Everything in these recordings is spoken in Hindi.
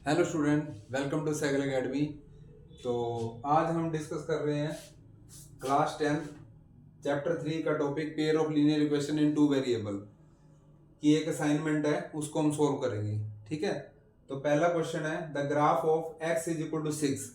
Hello student, welcome to cycle academy. तो आज हम डिस्कस कर रहे हैं क्लास 10 चैप्टर 3 का topic pair of linear equation in two variable की एक असाइनमेंट है, उसको हम सोल्व करेंगे। ठीक है, तो पहला क्वेश्चन है the graph of x is equal to 6।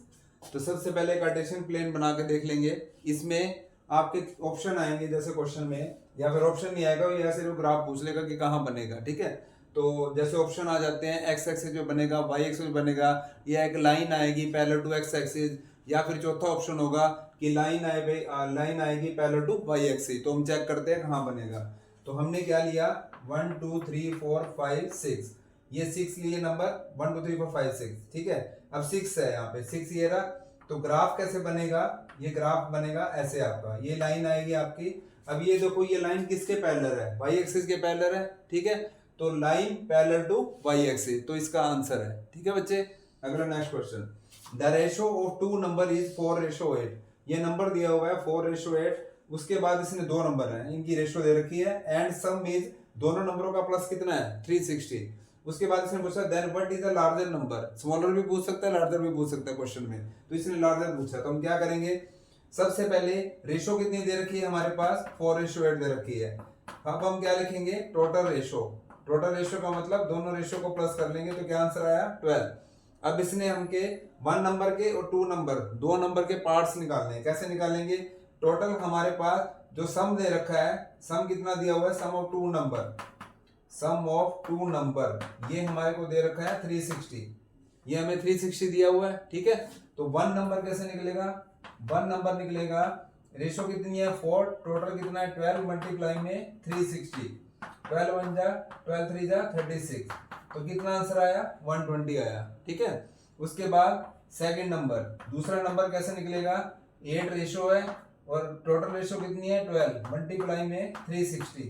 तो सबसे पहले कार्टेशियन प्लेन बना के देख लेंगे। इसमें आपके ऑप्शन आएंगे, जैसे क्वेश्चन में, या फिर ऑप्शन नहीं आएगा, या सिर्फ ग्राफ पूछ लेगा कि कहाँ बनेगा। ठीक है, तो जैसे ऑप्शन आ जाते हैं एक्स एक्सिस पे बनेगा, वाई एक्सिस पे बनेगा, या एक लाइन आएगी पैरेलल टू एक्स एक्सिस, या फिर चौथा ऑप्शन होगा कि लाइन आएगी पैरेलल टू वाई एक्सिस। तो हम चेक करते हैं कहाँ बनेगा। तो हमने क्या लिया, 1 2 3 4 5 6, ये 6 लिए नंबर 1 2 3 4 5 6। ठीक है, अब 6 है यहाँ पे, 6 ये रहा। तो ग्राफ कैसे बनेगा, ये ग्राफ बनेगा ऐसे, आपका ये लाइन आएगी आपकी। अब ये देखो, ये लाइन किसके पैरेलल है, वाई एक्सिस के पैरेलल है। ठीक है, तो line parallel to y axis, तो इसका आंसर है। ठीक है बच्चे, अगला next question, the ratio of two number is 4:8। ये नंबर दिया हुआ है 4:8, उसके बाद इसने दो नंबर हैं, इनकी रेशो दे रखी है, एंड सम इज, दोनों नंबरों का प्लस कितना है 360। उसके बाद इसने पूछा then what is the larger number. Smaller भी पूछ सकता है, लार्जर भी पूछ सकता है क्वेश्चन में, तो इसने लार्जर पूछा। तो हम क्या करेंगे, सबसे पहले रेशो कितनी दे रखी है हमारे पास, 4:8 दे रखी है। अब हम क्या लिखेंगे, टोटल रेशो। टोटल रेशो का मतलब दोनों रेशो को प्लस कर लेंगे, तो क्या आंसर आया 12। अब इसने हमके 1 नंबर के और 2 नंबर, दो नंबर के पार्ट्स निकालने हैं। कैसे निकालेंगे, टोटल हमारे पास जो सम दे रखा है, सम कितना दिया हुआ है, sum of two number, sum of two number, ये हमारे को दे रखा है 360, ये हमें 360 दिया हुआ है। ठीक है, तो 1 नंबर कैसे निकलेगा, 1 नंबर निकलेगा, रेशो कितनी है 4, टोटल कितना है 12 मल्टीप्लाई में 360, 12 1 जा 12 3 जा 36, तो कितना आंसर आया 120 आया। ठीक है, उसके बाद सेकंड नंबर, दूसरा नंबर कैसे निकलेगा, 8 रेशो है और टोटल रेशो कितनी है 12 मल्टीप्लाई में 360,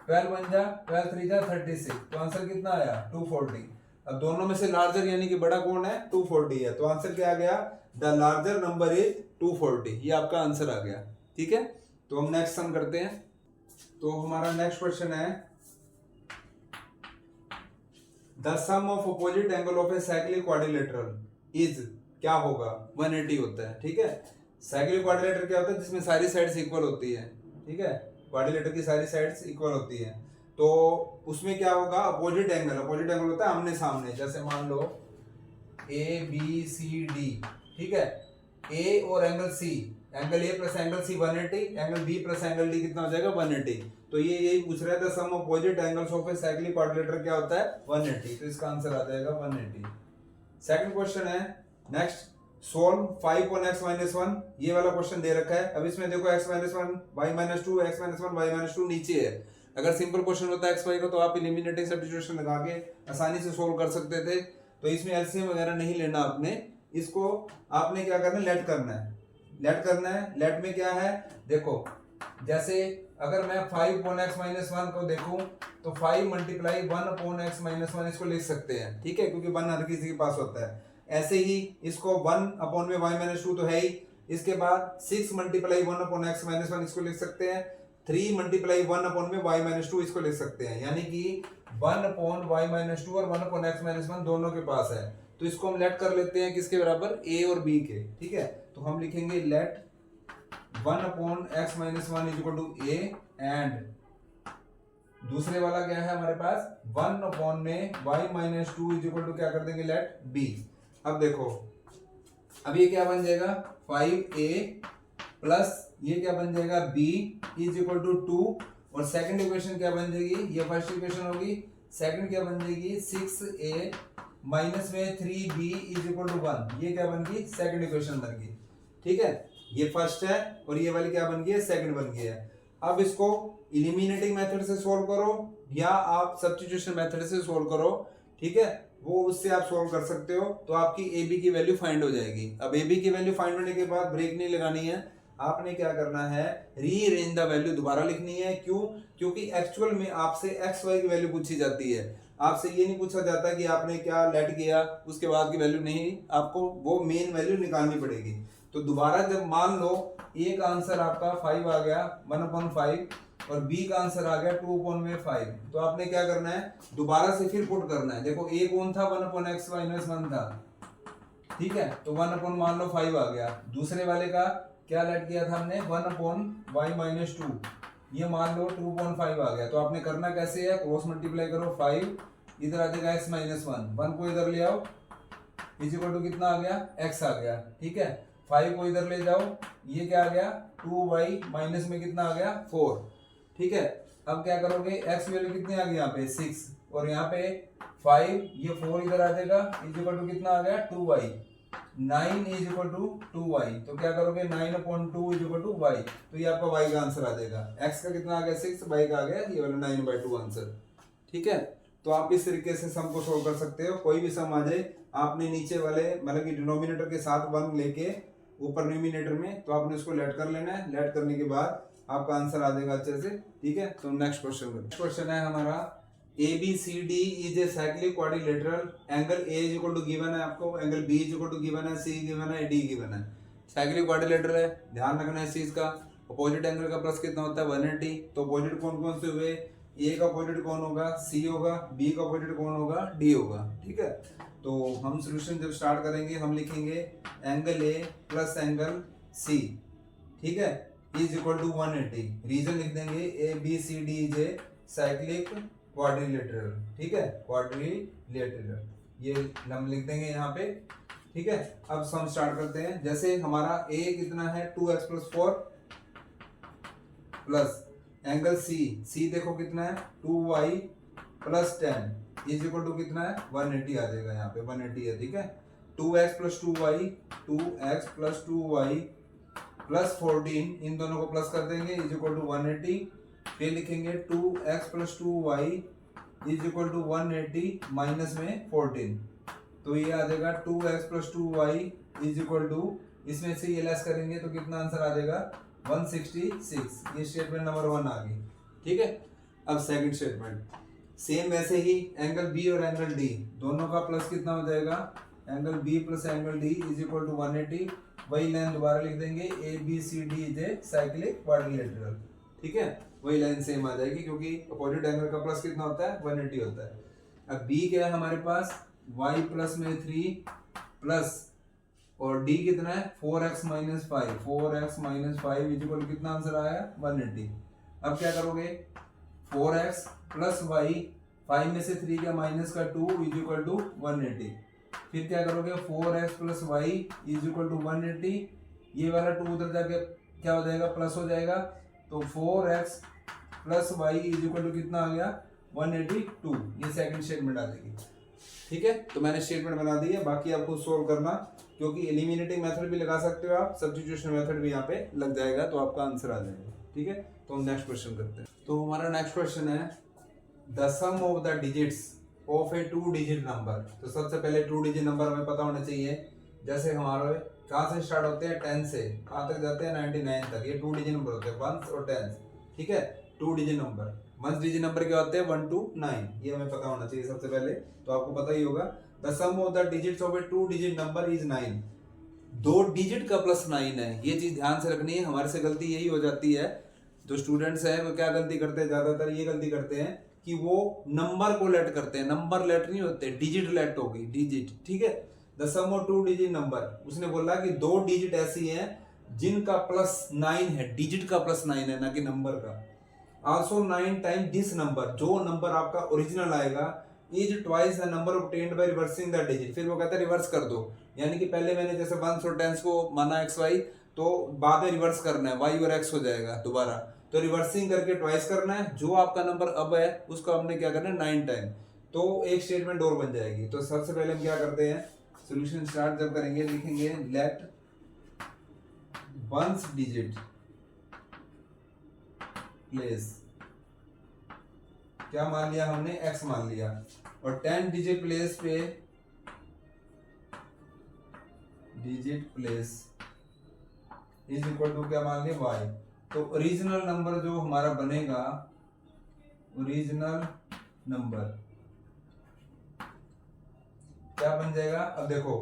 12 1 जा 12 3 जा 36, तो आंसर कितना आया 240। अब दोनों में से लार्जर यानी कि बड़ा कौन है, 240 है, तो आंसर क्या आ गया, द लार्जर नंबर इज 240, ये आपका आंसर आ गया। ठीक है, तो हम नेक्स्ट सम करते हैं। तो हमारा नेक्स्ट क्वेश्चन है the sum of opposite angle of a cyclic quadrilateral is, क्या होगा, 180 होता है। ठीक है, साइक्लिक क्वाड्रिलेटर क्या होता है, जिसमें सारी साइड्स इक्वल होती है। ठीक है, क्वाड्रिलेटर की सारी साइड्स इक्वल होती है, तो उसमें क्या होगा, अपोजिट एंगल, अपोजिट एंगल होता है आमने सामने। जैसे मान लो ए बी सी डी, ठीक है, ए और angle C, angle A plus angle C 180, angle B plus angle D कितना हो जाएगा 180। तो ये यही पूछ रहा है, the sum opposite angles of a cyclic quadrilateral क्या होता है 180, तो इसका आंसर आ जाएगा 180। सेकंड क्वेश्चन है next, solve 5 on x minus 1, ये वाला क्वेश्चन दे रखा है। अब इसमें देखो x minus 1 y minus 2 x minus 1 y minus 2 नीचे है। अगर सिंपल क्वेश्चन होता है x y का, तो आप एलिमिनेटिंग सब्स्टिट्यूशन लगा के आसानी से सोल्व कर सकते थे। तो इसमें एलसीएम वगैरह नहीं लेना आपने, इसको आपने क्या करना है, लेट करना है, लेट करना है। लेट में क्या है, देखो, जैसे अगर मैं 5 on x minus 1 को देखूं, तो 5 मल्टीप्लाई 1 upon x minus 1 इसको लिख सकते हैं। ठीक है, क्योंकि 1 हर किसी के पास होता है। ऐसे ही इसको 1 अपॉन में y माइनस 2 तो है ही, इसके बाद 6 मल्टीप्लाई 1 अपॉन x माइनस 1 इसको लिख सकते हैं, 3 मल्टीप्लाई 1 अपॉन में y माइनस 2 इसको लिख सकते हैं, यानी कि 1 अपॉन y माइनस 2 और 1 अपॉन x माइनस 1 दोनों के पास है। तो इसको हम लेट कर लेते हैं किसके बराबर, a और b के। ठीक है, तो हम लिखेंगे let 1 upon x minus 1 is equal to a, and दूसरे वाला क्या है हमारे पास, 1 अपॉन में y minus 2 is equal to क्या कर देंगे, लेट b। अब देखो, अब ये क्या बन जाएगा 5a प्लस ये क्या बन जाएगा b इज इक्वल टू 2, और सेकंड इक्वेशन क्या बन जाएगी, ये फर्स्ट इक्वेशन होगी, सेकंड क्या बन जाएगी 6a माइनस में 3b इज इक्वल टू 1, ये क्या बन गई, सेकंड इक्वेशन बन गई। ठीक है, ये फर्स्ट है और ये वाली क्या बन गई है, सेकंड बन गई है। अब इसको एलिमिनेटिंग मेथड से सोल्व करो या आप सब्स्टिट्यूशन मेथड से सोल्व करो। ठीक है, वो उससे आप सोल्व कर सकते हो, तो आपकी ए बी की वैल्यू फाइंड हो जाएगी। अब ए बी की वैल्यू फाइंड होने के बाद ब्रेक नहीं लगानी है, आपने क्या करना है, रीअरेंज द वैल्यू दोबारा लिखनी है। क्यों, क्योंकि एक्चुअल में आपसे एक्स वाई की वैल्यू पूछी जाती है, आपसे ये नहीं पूछा जाता कि आपने क्या लेट किया उसके बाद की वैल्यू, नहीं, आपको वो मेन वैल्यू निकालनी पड़ेगी। तो दोबारा जब मान लो एक आंसर आपका 5 आ गया 1/5, और बी का आंसर आ गया 2/5। तो आपने क्या करना है, दोबारा से फिर पुट करना है। देखो ए कौन था, 1/x माइनस 1 था, ठीक है, तो 1 मान लो 5 आ गया। दूसरे वाले का क्या लेट किया था हमने, 1/y माइनस 2, ये मान लो 2/5 आ गया। तो आपने करना कैसे है, क्रॉस मल्टीप्लाई करो, 5 इधर आ जाएगा x माइनस 1 को इधर ले आओ, इज इक्वल टू कितना आ गया, x आ गया, ठीक है। 5 को इधर ले जाओ, ये क्या आ गया, 2y माइनस में कितना आ गया, 4, ठीक है। अब क्या करोगे, x वैल्यू कितनी आ गई यहाँ पे 6, और यहाँ पे 5, ये 4 इधर आ जाएगा, इज इक्वल टू कितना आ गया 2y, 9 is equal to 2y। तो क्या करोगे, 9/2 इज इक्वल टू y, तो ये आपका y का आंसर आ जाएगा। x का कितना आ गया 6, y का आ गया ये वाला 9/2 आंसर, ठीक है। तो आप इस तरीके से सम को सोल्व कर सकते हो। कोई भी सम आ जाए, आपने नीचे वाले मतलब कि डिनोमिनेटर के साथ 1 लेके ऊपर न्यूमिनेटर में, तो आपने उसको लेट कर लेना है। लेट करने के बाद आपका आंसर आ जाएगा अच्छे से, ठीक है। तो नेक्स्ट क्वेश्चन है हमारा, ABCD is a cyclic quadrilateral, angle A is equal to given है आपको, angle B is equal to given है, C गिवन है, D गिवन है। साइक्लिक क्वाड्रिलेटरल है, ध्यान रखना है इस चीज का। अपोजिट एंगल का प्लस कितना होता है 180। तो अपोजिट कौन कौन से हुए, A का अपोजिट कौन होगा, C होगा, B का अपोजिट कौन होगा, D होगा, ठीक है। तो हम सोल्यूशन जब स्टार्ट करेंगे, हम लिखेंगे angle A plus angle C, ठीक है, इज इक्वल टू 180। रीजन लिख देंगे ABCD is a cyclic quadrilateral, ठीक है, क्वाड्रिलेटरल, ये हम लिख देंगे यहाँ पे, ठीक है। अब सम स्टार्ट करते हैं। जैसे हमारा A कितना है 2x plus 4 plus angle C देखो कितना है 2y plus 10 is equal to कितना है 180 आ जाएगा, यहाँ पे 180 है, ठीक है। 2x प्लस 2y प्लस 14, इन दोनों को प्लस कर देंगे, इज इक्वल टू 180। फिर लिखेंगे 2x plus 2y is equal to 180 minus में 14, तो ये आ जाएगा 2x plus 2y is equal to, इसमें से ये लेस करेंगे तो कितना आंसर आ जाएगा 166। ये स्टेटमेंट नंबर 1 आ गई, ठीक है। अब सेकंड स्टेटमेंट, सेम वैसे ही एंगल B और एंगल D दोनों का प्लस कितना हो जाएगा, angle B plus angle D is equal to 180। वही लाइन दोबारा लिख देंगे, ABCD is a cyclic quadrilateral, ठीक है। वही लाइन सेम आ जाएगी, क्योंकि अपोजिट एंगल का प्लस कितना होता है 180 होता है। अब B क्या है हमारे पास, y प्लस में 3 प्लस, और D कितना है 4x minus 5, 4x minus 5 is equal कितना आंसर आया 180। अब क्या करोगे, 4x प्लस y, 5 में से 3 का माइनस का 2 इज इक्वल टू 180। फिर क्या करोगे, 4x plus y is equal to 180, ये वाला 2 उधर जाके क्या हो जाएगा, प्लस हो जाएगा, तो 4x plus y is equal to कितना आ गया 182। ये सेकंड स्टेटमेंट आ जाएगी, ठीक है। तो मैंने स्टेटमेंट बना दी है, बाकी आपको सोल्व करना, क्योंकि एलिमिनेटिंग मेथड भी लगा सकते हो आप, सब्स्टिट्यूशन मेथड भी यहाँ पे लग जाएगा, तो आपका आंसर आ जाएगा, ठीक है। तो हम नेक्स्ट क्वेश्चन करते हैं। तो हमारा नेक्स्ट क्वेश्चन है, the sum of the digits of a 2 digit number. तो सबसे पहले 2 डिजिट नंबर हमें पता होना चाहिए। जैसे हमारे कहाँ से स्टार्ट होते हैं, 10 से कहाँ तक जाते हैं 99 तक, ये 2 डिजिट नंबर होते हैं, 1s और 10s, ठीक है। 2 डिजिट नंबर, 1 डिजिट नंबर क्या होते हैं 1 to 9, ये हमें पता होना चाहिए सबसे पहले, तो आपको पता ही होगा। The sum of the digits of a 2 digit number is 9। 2 digit का प्लस 9 है, ये चीज ध्यान से रखनी है। हमारे से गलती यही हो जाती है, जो स्टूडेंट्स हैं वो क्या गलती करते हैं, ज्यादातर ये गलती करते हैं कि वो नंबर को लेट करते हैं। नंबर लेट नहीं होते, डिजिट लेट होगी, डिजिट, ठीक है। The sum of 2 digit number, उसने बोला कि 2 डिजिट ऐसी हैं जिनका प्लस 9 है, डिजिट का प्लस 9 है, ना कि नंबर का। आल्सो 9 टाइम दिस नंबर, जो नंबर आपका ओरिजिनल आएगा, is twice the number obtained by reversing the digit. फिर वो कहता है रिवर्स कर दो, यानी कि पहले मैंने जैसे 1s और 10s को माना xy, तो बाद में रिवर्स करना है, y और x हो जाएगा दोबारा, तो रिवर्सिंग करके ट्वाइस करना है। जो आपका नंबर अब है उसको हमने क्या करना है 9 टाइम, तो एक स्टेटमेंट और बन जाएगी। तो सबसे पहले हम क्या करते हैं, सॉल्यूशन स्टार्ट जब करेंगे लिखेंगे लेट वंस डिजिट प्लेस, क्या मान लिया हमने, x मान लिया, और 10 डिजिट प्लेस पे digit place is equal to क्या मान लिया y। तो ओरिजिनल नंबर जो हमारा बनेगा, ओरिजिनल नंबर क्या बन जाएगा, अब देखो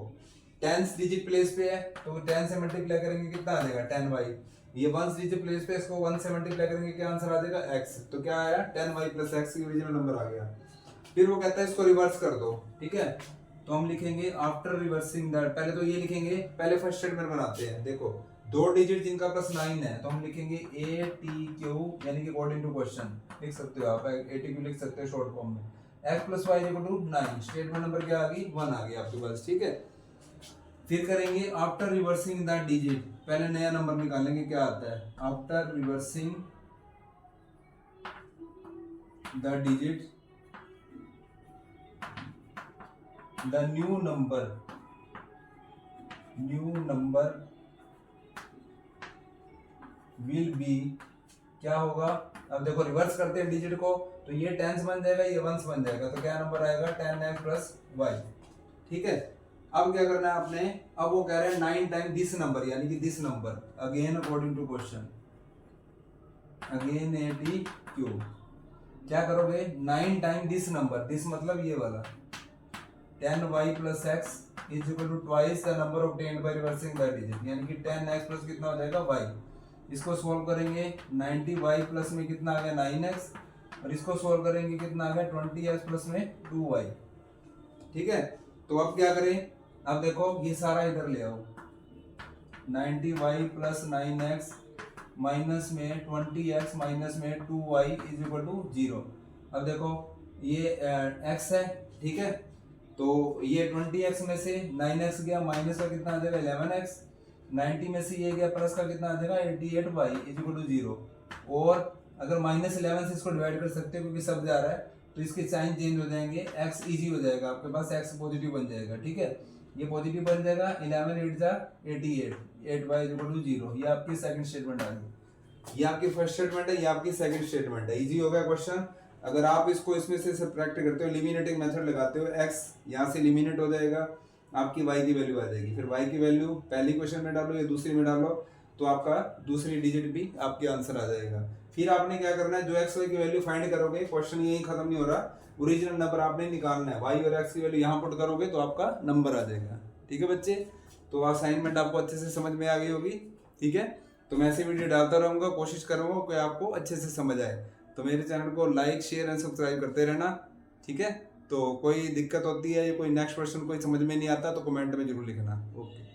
10 डिजिट प्लेस पे है, तो 10 से मल्टीप्लाई करेंगे कितना आ जाएगा 10y, ये वंस डिजिट प्लेस पे इसको 1 से मल्टीप्लाई करेंगे, क्या आंसर आ जाएगा x। तो क्या आया 10y plus x, original number आ गया। फिर वो कहता है इसको रिवर्स कर दो, ठीक है। तो हम लिखेंगे आफ्टर रिवर्सिंग दैट, पहले तो ये लिखेंगे, पहले फर्स्ट स्टेटमेंट बनाते हैं। देखो 2 डिजिट जिनका प्लस 9 है तो हम लिखेंगे ATQ, यानी कि अकॉर्डिंग टू क्वेश्चन लिख सकते हो आप, ATQ लिख सकते हो शॉर्ट फॉर्म में। x plus y equal to 9, statement number क्या आ गई 1 आ गया आपके पास, ठीक है। फिर करेंगे आफ्टर रिवर्सिंग द डिजिट, पहले नया नंबर निकालेंगे, क्या आता है after reversing the digit the new number will be, क्या होगा। अब देखो रिवर्स करते हैं डिजिट को, तो ये टेंस बन जाएगा, ये वंस बन जाएगा, तो क्या नंबर आएगा 10x प्लस वाई, ठीक है। अब क्या करना है आपने, अब वो कह रहे हैं 9 टाइम दिस नंबर, यानी कि this number again according to question, again ATQ, क्या करोगे 9 टाइम दिस नंबर, दिस मतलब ये वाला 10y plus x is equal to twice the number obtained by reversing the digit, यानी कि 10x प्लस कितना हो जाएगा y। इसको सोल्व करेंगे 90y प्लस में कितना आ गया 9x, और इसको सोल्व करेंगे कितना आ गया 20x प्लस में 2y, ठीक है। तो अब क्या करें, अब देखो ये सारा इधर ले आओ, 90y प्लस 9x माइनस में 20x माइनस में 2y इज इक्वल टू 0। अब देखो ये x है, ठीक है, तो ये 20x में से 9x गया, माइनस का कितना आ जाएगा 11x, 90 में से ये गया, प्लस का कितना आ जाएगा 88y इज इक्वल टू 0। और अगर -11 से इसको डिवाइड कर सकते हो क्योंकि सब जा रहा है, तो इसके साइन चेंज हो जाएंगे, x इजी हो जाएगा आपके पास, x पॉजिटिव बन जाएगा, ठीक है। ये पॉजिटिव बन जाएगा, 11 8 जा 88, 8y इज इक्वल टू 0। ये आपकी सेकंड स्टेटमेंट आ गई, ये आपकी फर्स्ट स्टेटमेंट है, ये आपकी सेकंड स्टेटमेंट है। इजी हो गया क्वेश्चन। अगर आप इसको इसमें से सब्ट्रैक्ट करते हो, एलिमिनेटिंग मेथड लगाते हो, x यहाँ से एलिमिनेट हो जाएगा, आपकी y की वैल्यू आ जाएगी। फिर y की वैल्यू पहली क्वेश्चन में डालो या दूसरी में डालो, तो आपका दूसरी डिजिट भी आपके आंसर आ जाएगा। फिर आपने क्या करना है, जो x y की वैल्यू फाइंड करोगे, क्वेश्चन यही खत्म नहीं हो रहा, ओरिजिनल नंबर आपने निकालना है, y और x की वैल्यू यहाँ पुट करोगे तो आपका नंबर आ जाएगा, ठीक है बच्चे। तो असाइनमेंट आपको अच्छे से समझ में आ गई होगी, ठीक है। तो मैं ऐसी वीडियो डालता रहूँगा, कोशिश करूँगा कि आपको अच्छे से समझ आए। तो मेरे चैनल को लाइक शेयर एंड सब्सक्राइब करते रहना, ठीक है। तो कोई दिक्कत होती है या कोई नेक्स्ट क्वेश्चन कोई समझ में नहीं आता तो कमेंट में जरूर लिखना। ओके।